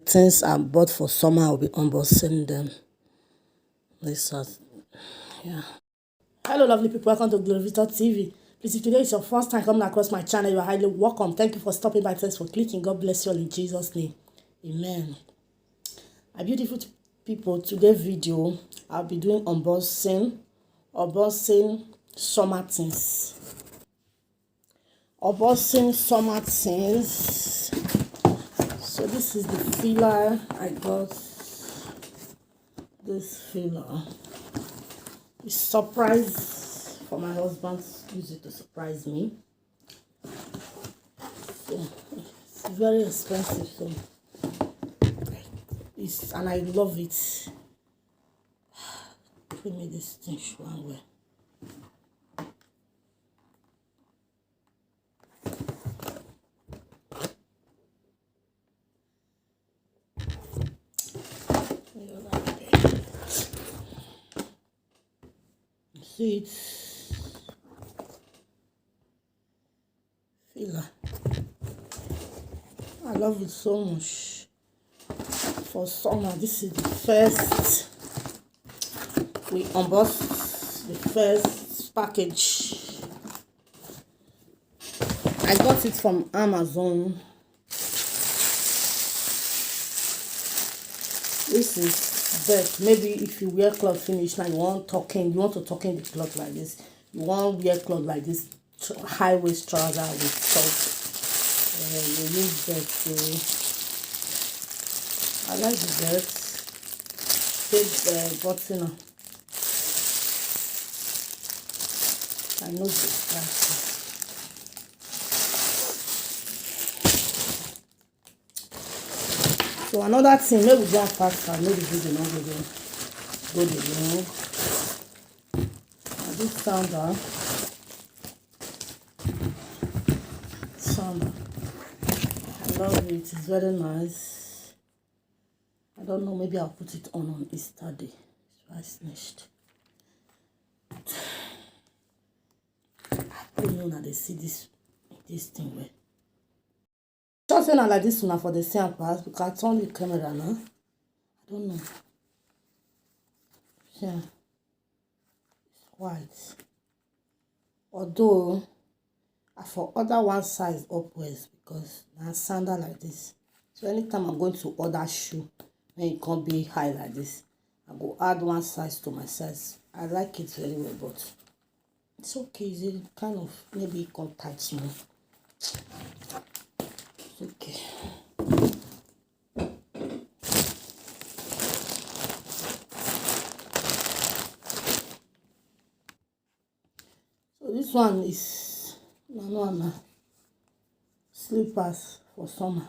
things I bought for summer. I'll be unboxing them. Yeah. Hello, lovely people. Welcome to Gloryvita TV. Please, if today is your first time coming across my channel, you are highly welcome. Thank you for stopping by. Thanks for clicking. God bless you all in Jesus' name. Amen. My beautiful people, today's video, I'll be doing unboxing summer things. Unboxing summer things. So this is the filler I got. This filler. It's surprise for my husband. Use it to surprise me. So it's very expensive. So and I love it. Give me this thing one way. See it. Filler. I love it so much. For summer, this is the first. We unboxed the first package. I got it from Amazon. This is best. Maybe if you wear cloth finish now, you want to tuck in the cloth like this. You want to wear cloth like this, high waist trouser with top. You use that too. I like the belt. Take button. I know the price. So another thing, maybe go faster, maybe do the long again. Go the long. And this sandal. I love it. It's very nice. I don't know, maybe I'll put it on Easter day. It's finished. I don't know that they see this thing where. Just when I like this one for the same pass because I turn the camera now. I don't know. Yeah. It's white. Although I for order one size upwards because I sandal like this. So anytime I'm going to order shoe, when it can't be high like this, I go add one size to my size. I like it very well, but it's okay. It's kind of maybe it can't touch me. It's okay. So this one is no slippers for summer.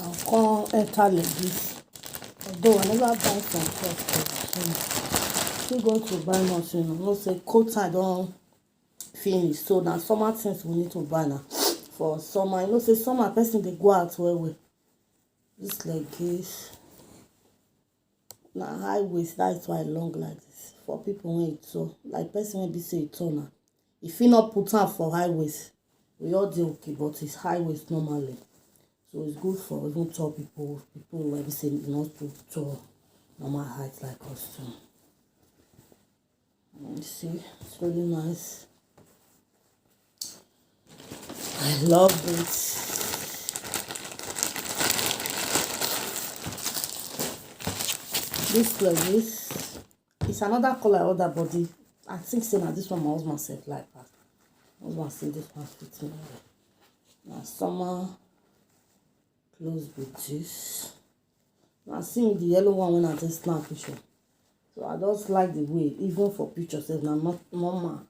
I'll come enter like this. Although I never buy from first, still going to buy nothing. No say coat I don't finish. So now summer things we need to buy now. For summer, you know, say summer person they go out well. Just like this. Now high waist, that's why long like this. For people when it's so like person when be say it's on now. If you not put on for high waist, we all do okay, but it's high waist normally. So it's good for even tall people like we say not too tall, normal height like us too. You see, it's really nice. I love it. This like this. It's another color I order, but I think say now this one my husband said like that. My husband said this one fits me well. Now summer close with this. I see the yellow one when I just snap picture. So I just like the way, even for pictures, now not normal.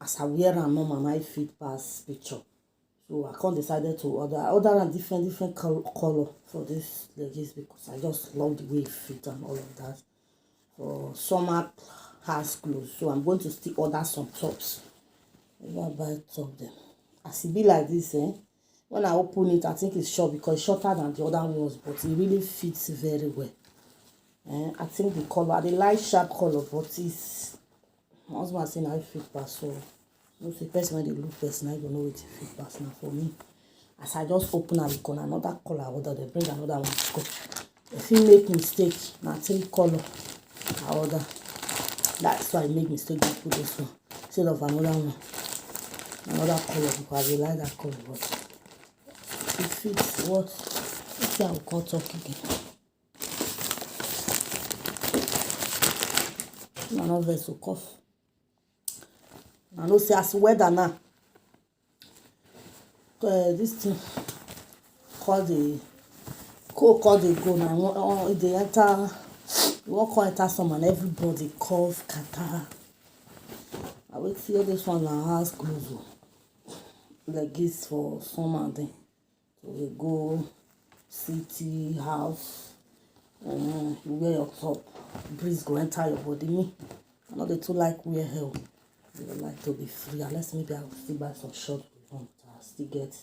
As I wear a normal, my fit pass picture. So So I can't decided to order a different color for this leggings because I just love the way it fits and all of that. For summer house clothes, so I'm going to still order some tops. Maybe I buy top them. As it be like this, when I open it, I think it's short because it's shorter than the other ones, but it really fits very well. I think the color, the light sharp color, but it's my husband saying I fit pass. So most the person when they look person, I don't know what it fit pass now for me. As I just open and look on another color, order they bring another one to go. If you make mistake, now take color, I order. That's why I make mistake to put this one instead of another one, another color because I like that color. But it fits what? Okay, I'll call talk again. I'm not very so cough. I know say as weather now. This thing called the cold call they go now. They enter. You won't call enter some and everybody cough, catarrh. I will see this one now house clothes like this for summer then. So we go city house. You wear your top. Breeze go enter your body. Me, I know they too like wear hair. They don't like to be free. Unless maybe I will still buy some short with them. I still get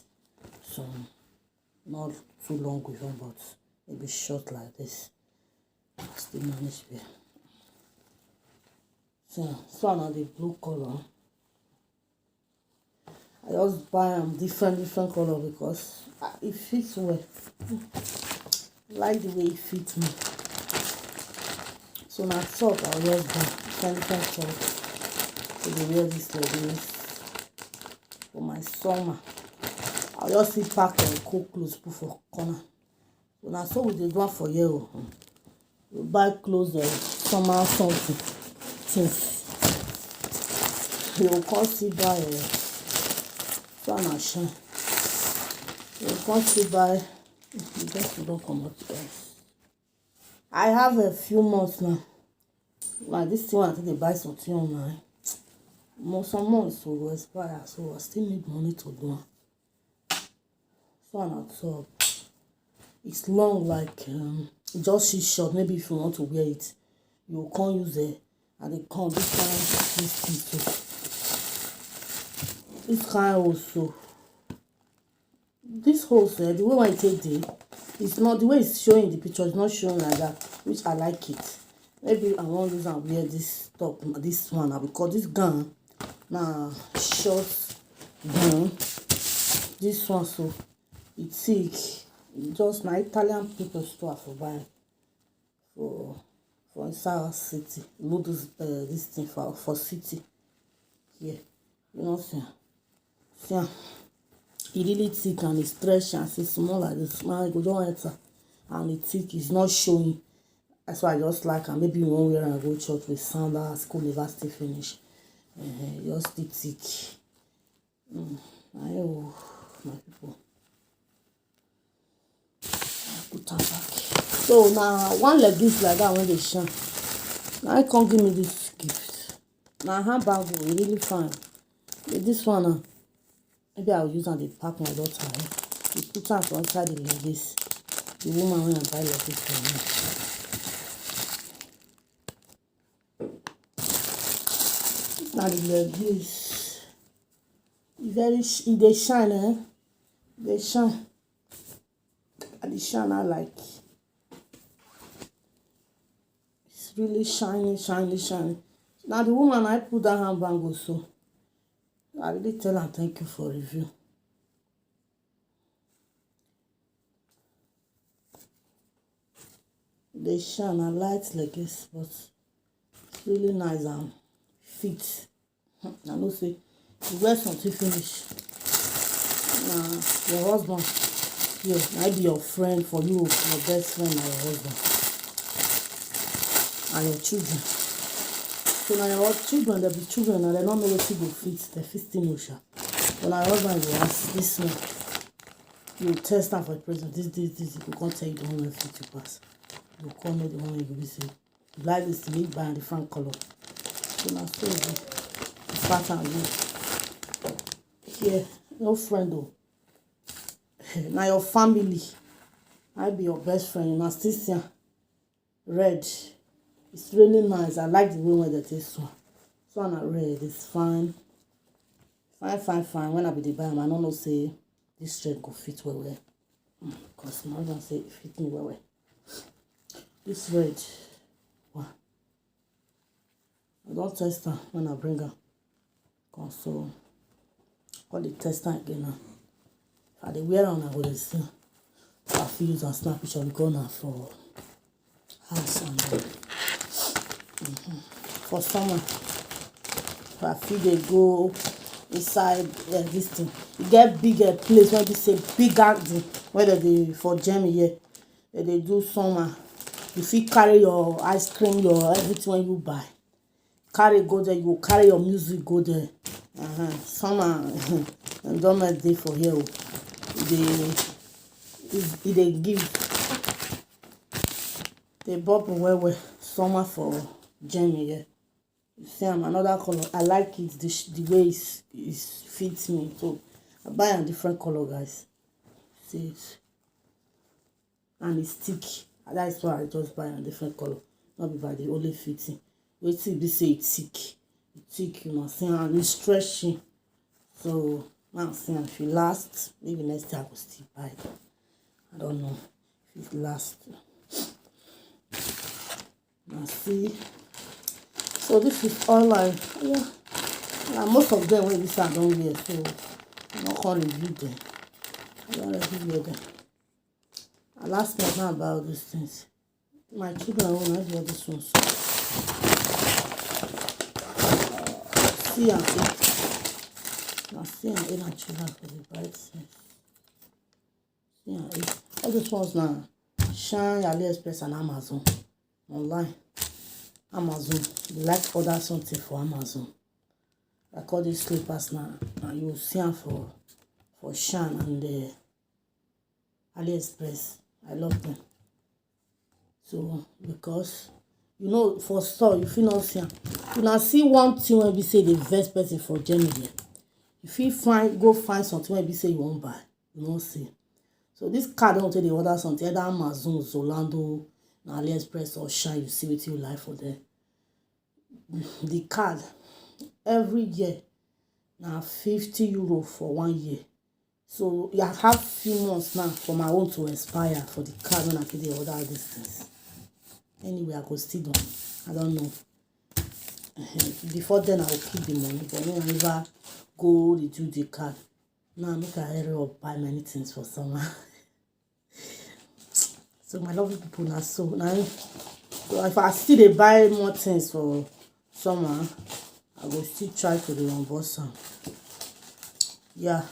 some not too long with them, but maybe short like this. I still manage wear. So now the blue color. I just buy different color because it fits well. I like the way it fits me. So now top I'll just buy different top. So they wear this like this for my summer. I'll just see pack and cook clothes put for corner. So now so we did one for you. We buy clothes summer something things. You will come see buy so and shein. You will come see buy. You just don't come out guys. I have a few months now. Like this thing I think they buy something online. Some months will expire, so I still need money to do it. So on top, it's long like just see short. Maybe if you want to wear it, you can't use it and they can't this kind this kind also. This whole the way I take it, it's not the way it's showing the picture, it's not showing like that, which I like it. Maybe I want to use and wear this top, this one because this gown now short gown. This one so it's thick. Just na Italian people store for buy for inside our city. Load this thing for city here. You know see. It really thick and it's stretchy and it's small like this. Now you go don't enter and it's thick. It's not showing. That's why I just like and maybe one wear and go church with sandals. School never still finish. Just the thick. My people. Put them back. So now one like this like that when they shine. Now I can't give me this gift. Now handbag will really fine. With this one maybe I'll use and they pack my daughter. You put her for inside the like this. The woman when I buy like this for me. Now the like this. They shine, They shine. And the shine I like. It's really shiny. Now the woman I put that handbag also. I really tell her thank you for review. They shine and light like this, but it's really nice and fit. I know say you wear something finish. Your husband, might be your friend for you, your best friend and your husband. And your children. So now your children, there be children and they don't know what you go fit. They fit still no sha. But now your husband will ask this one. You test them for the present. This. You can't tell you the one that fit you pass. You can't know the one you will say. You like this to make by a different color. So now so the pattern you. Here, no friend though. Now your family, I be your best friend. You still see red. It's really nice. I like the way when they taste one. So on a red, it's fine. Fine. When I be the buy, I don't know say this shirt go fit well. Because my husband say it fit me well. This red, wow. I don't test her when I bring her. So call the test her again now. If I wear on, I will see. I feel use and snap picture because now for house and for summer. If I feel they go inside this thing. You get bigger place where they say big garden where they for gem here. They do summer. You fit carry your ice cream, your everything when you buy. Carry go there, you go carry your music go there. Summer enjoyment day for here. They give the bubble where summer for Jamie here. You see, I'm another color. I like it the way it fits me. So I buy a different color, guys. See it, and it's thick. That's why I just buy a different color. Not because they only fitting. Wait till they say it's thick. It's thick, you know, see, and it's stretchy. So now see if it lasts, maybe next time I will still buy it. I don't know if it lasts. Now see. So this is all most of them when this I don't wear, so I'm not gonna review them. I don't review them. I last month now about these things. My children won't have wear this one. See and see. Now see and eat my children for the bright side. See and eat. All these ones now. Shein, AliExpress and Amazon. Online. Amazon. You like order something for Amazon. I call these slippers now. Now you will see them for Shein and AliExpress. I love them. So because you know for store you feel not see them. You now see one thing when we say the best person for Germany. If you go find something when we say you won't buy, you won't see. So this card don't tell the order something either Amazon, Zolando, AliExpress or Shein. You see what you like for them. The card every year now €50 for 1 year. So you have few months now for my own to expire for the card when I get the order these things. Anyway, I go still done. I don't know. Before then I will keep the money, but when I never go redo the card. Now make I hurry up buy many things for summer. So my lovely people now so if I still dey buy more things for summer, I will still try to reimburse some. Yeah.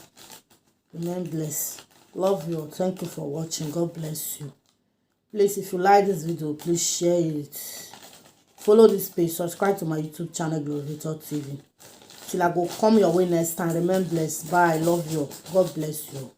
Remain blessed. Love you. Thank you for watching. God bless you. Please, if you like this video, please share it. Follow this page. Subscribe to my YouTube channel, Glovator TV. Till I go come your way next time. Remain blessed. Bye. Love you. God bless you.